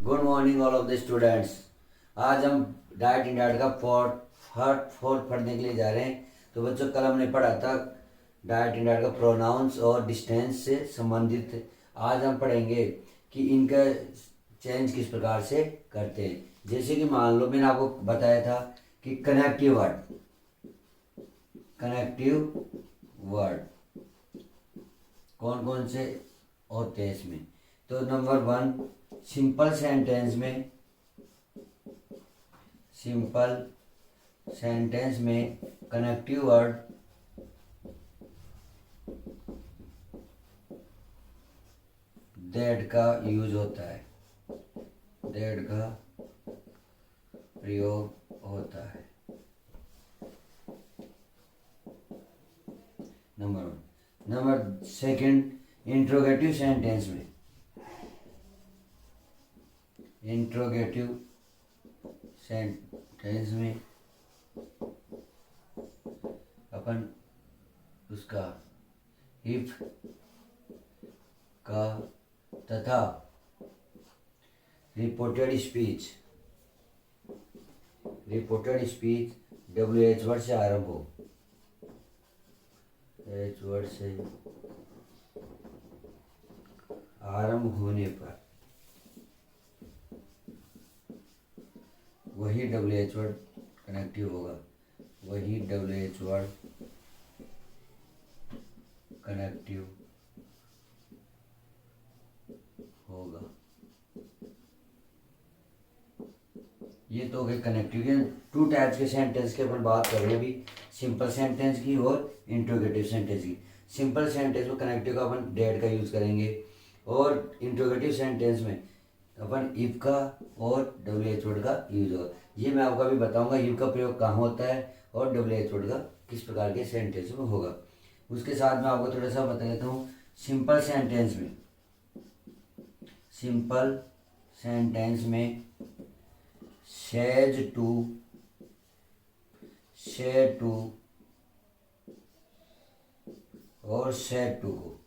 Good morning all of the students. आज हम diet in diet का फोर्थ पढ़ने के लिए जा रहे हैं। तो बच्चों, कल हमने पढ़ा था डाइट इन डाइट का प्रोनाउंस और डिस्टेंस से संबंधित। आज हम पढ़ेंगे कि इनका चेंज किस प्रकार से करते हैं। जैसे कि मान लो, मैंने आपको बताया था कि कनेक्टिव वर्ड कौन कौन से होते हैं इसमें। तो नंबर 1, सिंपल सेंटेंस में कनेक्टिव वर्ड दैट का यूज होता है, दैट का प्रयोग होता है। नंबर 1। नंबर 2, इंट्रोगेटिव सेंटेंस में अपन उसका इफ का तथा रिपोर्टेड स्पीच WH वर्ड से आरंभ हो, H वर्ड से आरंभ होने पर वही WH वर्ड कनेक्टिव होगा, वही WH वर्ड कनेक्टिव होगा। ये तो हो गए कनेक्टिव के 2 टाइप्स के सेंटेंस की अपन बात कर रहे हैं अभी, सिंपल सेंटेंस की और इंट्रोगेटिव सेंटेंस की। सिंपल सेंटेंस में कनेक्टिव का अपन डेट का यूज करेंगे और इंट्रोगेटिव सेंटेंस में अपन इफ का और WH वर्ड का यूज होगा। ये मैं आपको अभी बताऊंगा इफ का प्रयोग कहाँ होता है और WH वर्ड का किस प्रकार के सेंटेंस में होगा। उसके साथ में आपको थोड़ा सा बता देता हूँ। सिंपल सेंटेंस में सेज टू, से टू और सेड टू को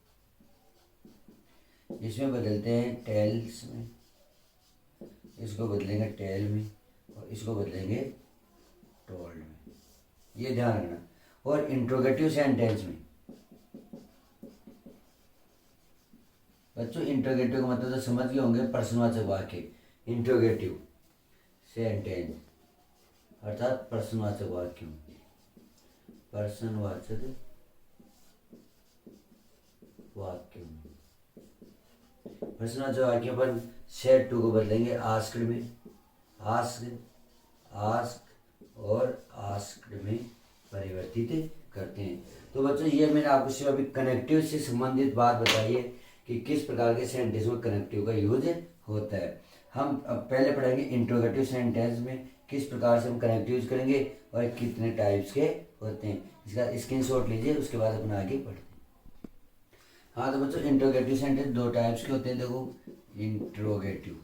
इसमें बदलते हैं टेल्स में, इसको बदलेंगे टेल में और इसको बदलेंगे टोल्ड में। ये ध्यान रखना। और इंट्रोगेटिव सेंटेंस में बच्चों, इंट्रोगेटिव का मतलब तो समझ गए होंगे, प्रश्नवाचक वाक्य। इंट्रोगेटिव सेंटेंस अर्थात प्रश्नवाचक वाक्य, प्रश्नवाचक वाक्य पर सेड टू को बदलेंगे आस्क्ड में, आस्क और आस्क्ड में परिवर्तित करते हैं। तो बच्चों, ये मैंने आपको सिर्फ अभी कनेक्टिव से संबंधित बात बताई है कि किस प्रकार के सेंटेंस में कनेक्टिव का यूज होता है। हम अब पहले पढ़ेंगे इंट्रोगेटिव सेंटेंस में किस प्रकार से हम कनेक्टिव यूज करेंगे और कितने टाइप्स के होते हैं। इसका स्क्रीनशॉट लीजिए, उसके बाद अपन आगे बढ़ते हैं। हाँ तो बच्चों, इंट्रोगेटिव सेंटेंस 2 टाइप्स के होते हैं। देखो, इंट्रोगेटिव,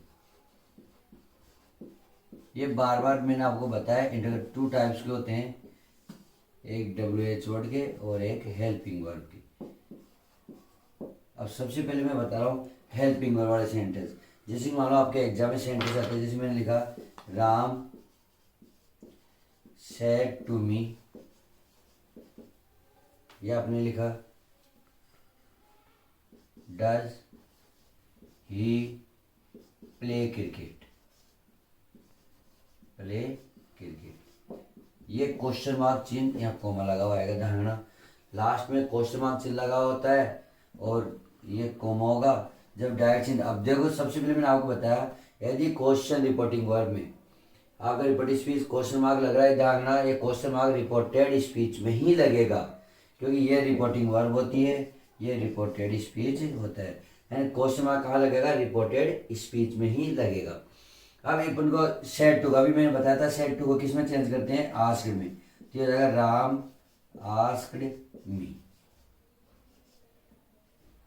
ये बार बार मैंने आपको बताया, इंट्रोगेटिव 2 टाइप्स के होते हैं, एक WH वर्ड के और एक हेल्पिंग वर्ड के। अब सबसे पहले मैं बता रहा हूँ हेल्पिंग वर्ड वाले सेंटेंस। जैसे मान लो आपके एग्जाम में सेंटेंस आते हैं, जैसे मैंने लिखा राम सेड टू मी, या आपने लिखा डज ही प्ले क्रिकेट। ये क्वेश्चन मार्क चिन्ह, यहाँ कोमा लगा हुआ आएगा, ध्यान रखना। लास्ट में क्वेश्चन मार्क चिन्ह लगा होता है और ये कोमा होगा जब डायरेक्ट चिन्ह। अब देखो, सबसे पहले मैंने आपको बताया, यदि क्वेश्चन रिपोर्टिंग वर्ब में अगर रिपोर्टेड स्पीच क्वेश्चन मार्क लग रहा है, ध्यान रखना, ये क्वेश्चन मार्क रिपोर्टेड स्पीच में ही लगेगा, क्योंकि ये रिपोर्टिंग वर्ब होती है, ये रिपोर्टेड स्पीच होता है। यानी क्वेश्चन मार्क कहाँ लगेगा? रिपोर्टेड स्पीच में ही लगेगा। अब एक उनको सेड टू का भी मैंने बताया था, सेड टू को किस में चेंज करते हैं? आस्क्ड में। तो ये रहेगा Ram asked me,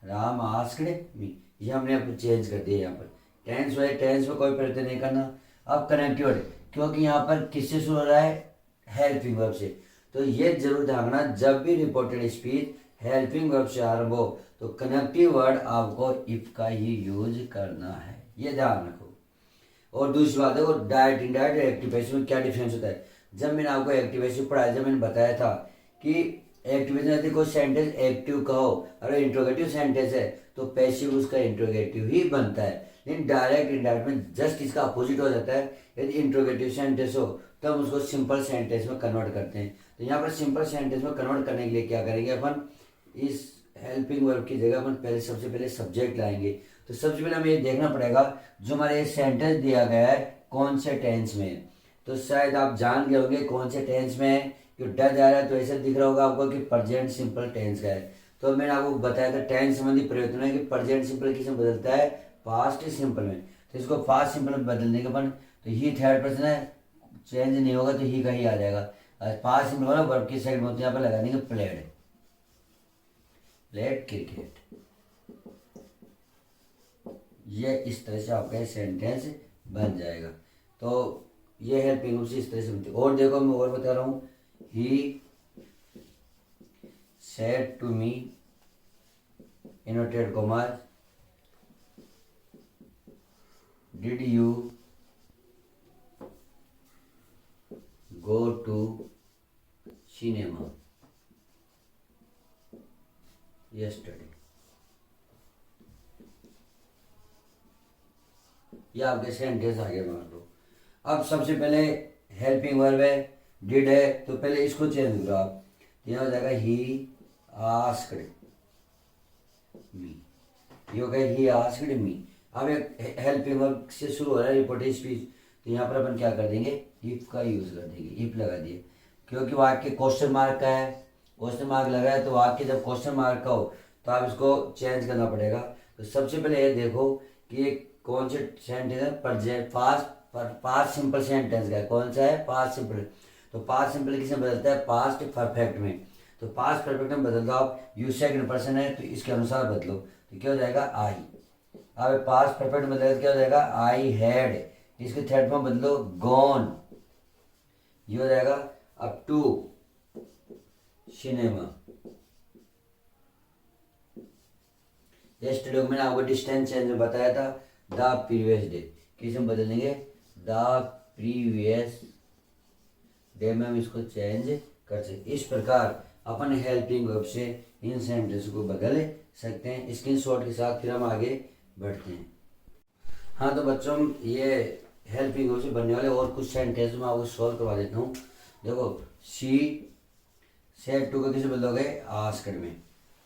Ram asked me. ये हमने अब चेंज कर दिया। यहाँ पर टेंस है, टेंस में कोई परिवर्तन नहीं करना। अब कनेक्टिव वर्ड, क्योंकि यहाँ पर किससे शुरू हो रहा है? हेल्पिंग वर्ब से। तो ये जरूर ध्यान रखना, जब भी रिपोर्टेड स्पीच हेल्पिंग वर्ब से आरंभ हो तो कनेक्टिव वर्ड आपको इफ का ही यूज करना है, ये ध्यान रखो। और दूसरी बात है वो डायरेक्ट इनडायरेक्ट एक्टिव पैसिव में क्या डिफरेंस होता है। जब मैंने आपको एक्टिव पैसिव पढ़ाया, जब मैंने बताया था कि एक्टिव पैसिव यदि कोई सेंटेंस एक्टिव का हो और इंट्रोगेटिव सेंटेंस है तो पैसिव उसका इंट्रोगेटिव ही बनता है। लेकिन डायरेक्ट इनडायरेक्ट में जस्ट इसका अपोजिट हो जाता है। यदि इंट्रोगेटिव सेंटेंस हो तब हम उसको सिंपल सेंटेंस में कन्वर्ट करते हैं। तो यहाँ पर सिंपल सेंटेंस में कन्वर्ट करने के लिए क्या करेंगे अपन, इस हेल्पिंग वर्ब की जगह अपन पहले सबसे पहले सब्जेक्ट लाएंगे। तो सबसे पहले हमें ये देखना पड़ेगा जो हमारा ये सेंटेंस दिया गया है कौन से टेंस में है। तो शायद आप जान गए होंगे कौन से टेंस में है, क्यों डर जा रहा है तो ऐसे दिख रहा होगा आपको कि प्रेजेंट सिंपल टेंस का है। तो मैंने आपको बताया था टेंस संबंधी प्रयत्न है कि प्रेजेंट सिंपल किस में बदलता है, पास्ट सिंपल में। तो इसको पास्ट सिंपल में बदलने के अपन, तो ही थर्ड पर्सन है, चेंज नहीं होगा तो ही का ही आ जाएगा। पास्ट सिंपल वाला वर्ब की साइड में यहाँ पर लगा देंगे प्लेड, प्लेड क्रिकेट। ये इस तरह से आपका सेंटेंस बन जाएगा। तो ये हेल्पिंग वर्ब से इस तरह से बनती है। और देखो मैं और बता रहा हूँ, he said to me inverted commas did you go to cinema yesterday। ये आपके सेंटेंस आगे मान लो। अब सबसे पहले हेल्पिंग वर्ब है, डिड है, तो पहले इसको चेंज करो आप। यहाँ हो जाएगा ही आस्क्ड मी, ये हो गया ही आस्क्ड मी। अब एक हेल्पिंग वर्ब से शुरू हो रहा है रिपोर्टिंग स्पीच, तो यहाँ पर अपन क्या कर देंगे, इफ का यूज कर देंगे, इफ लगा दिए क्योंकि वाक्य क्वेश्चन मार्क का है, क्वेश्चन मार्क लगा है तो वाक्य जब क्वेश्चन मार्क का हो तो आप इसको चेंज करना पड़ेगा। तो सबसे पहले ये देखो कि ये कौन से सेंटेंस है, प्रेजेंट पास्ट सिंपल सेंटेंस का है, कौन सा है, पास्ट सिंपल। तो पास्ट सिंपल किसमें बदलता है, पास्ट परफेक्ट में। तो पास्ट परफेक्ट में बदल दो आप, यू सेकंड पर्सन है तो इसके अनुसार बदलो, तो क्या हो जाएगा आई। अब पास्ट परफेक्ट में बदल क्या हो जाएगा, आई हैड, इसके थर्ड में बदलो गॉन, ये हो जाएगा अप टू सिनेमा। यस्टरडे को मैंने आपको डिस्टेंस चेंज में बताया था, द प्रीवियस डे किस में बदल देंगे, द प्रीवियस डे में हम इसको चेंज कर सकते। इस प्रकार अपन हेल्पिंग वर्ब से इन सेंटेंस को बदल सकते हैं। स्क्रीनशॉट के साथ फिर हम आगे बढ़ते हैं। हाँ तो बच्चों ये हेल्पिंग वर्ब से बनने वाले और कुछ सेंटेंस में आपको सॉल्व करवा देता हूँ। देखो शी सेड टू का किसे बदलोगे, आस्क्ड में,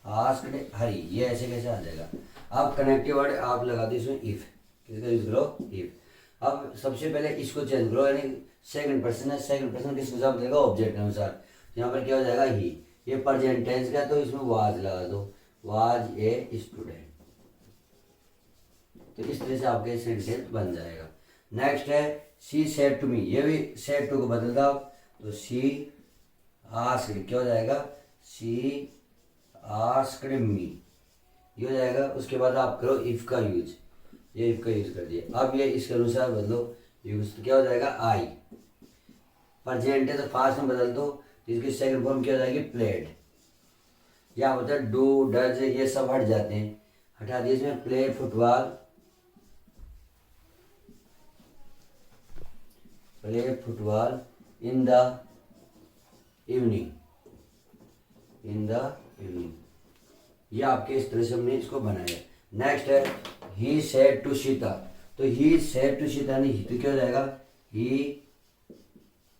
आस्क्ड हरी, ये ऐसे कैसे आ जाएगा। अब कनेक्टिव वर्ड आप लगा दो इसमें इफ, किसका यूज करो, इफ। अब सबसे पहले इसको चेंज करो, यानी सेकंड पर्सन है, सेकंड पर्सन किसके अनुसार बदलेगा, ऑब्जेक्ट के अनुसार। यहाँ पर क्या हो जाएगा ही, ये प्रेजेंट टेंस का तो इसमें वाज लगा दो, वाज ए स्टूडेंट। तो इस तरह से आपके सेंटेंस बन जाएगा। नेक्स्ट है शी सेड टू मी, ये भी सेड टू को बदल दो, तो शी आस्क्ड, क्या हो जाएगा, शी आस्क्ड मी, ये हो जाएगा। उसके बाद आप करो इफ का यूज, ये इफ का यूज कर दिया। अब ये इसके अनुसार बदलो यूज, तो क्या हो जाएगा, आई प्रेजेंट है तो पास्ट में बदल दो, तो इसकी सेकंड फॉर्म क्या हो जाएगी, प्लेड। या होता है डू डज, ये सब हट जाते हैं, हटा दिए इसमें play football, play football in the evening, in the evening. ये आपके इस तरह से हमने इसको बनाया। नेक्स्ट है ही सेड टू सीता, तो ही सेड टू सीता नहीं, तो क्या हो जाएगा, ही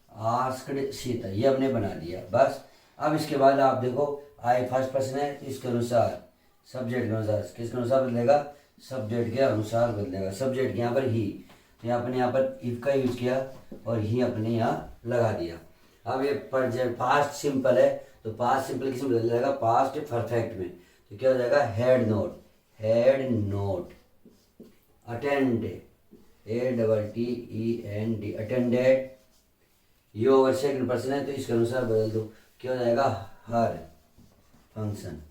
आस्क्ड सीता, ये हमने बना दिया बस। अब इसके बाद आप देखो आई फर्स्ट पर्सन है तो इसके अनुसार सब्जेक्ट के अनुसार, किसके अनुसार बदलेगा, सब्जेक्ट के अनुसार बदलेगा। सब्जेक्ट यहाँ पर ही, तो यहाँ पर इफ का यूज किया और ही अपने यहाँ लगा दिया। अब ये पास्ट सिंपल है तो पास्ट सिंपल किसमें बदल जाएगा, पास्ट परफेक्ट में, तो क्या हो जाएगा, had note, had note. Attend, ATTEND, attended, ये ओवर सेकंड पर्सन है तो इसके अनुसार बदल दो, क्या हो जाएगा, हर फंक्शन।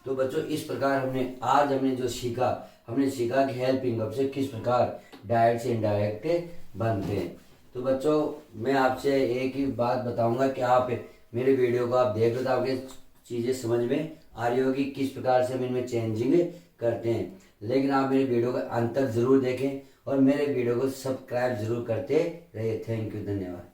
तो बच्चों इस प्रकार हमने जो सीखा, हमने सीखा कि हेल्पिंग वर्ब से किस प्रकार डायरेक्ट से इनडायरेक्ट बनते हैं। तो बच्चों मैं आपसे एक ही बात बताऊंगा कि आप मेरे वीडियो को आप देख रहे हो तो आपके चीज़ें समझ में आ रही होगी किस प्रकार से हम इनमें चेंजिंग करते हैं, लेकिन आप मेरे वीडियो का अंत तक जरूर देखें और मेरे वीडियो को सब्सक्राइब जरूर करते रहिए। थैंक यू, धन्यवाद।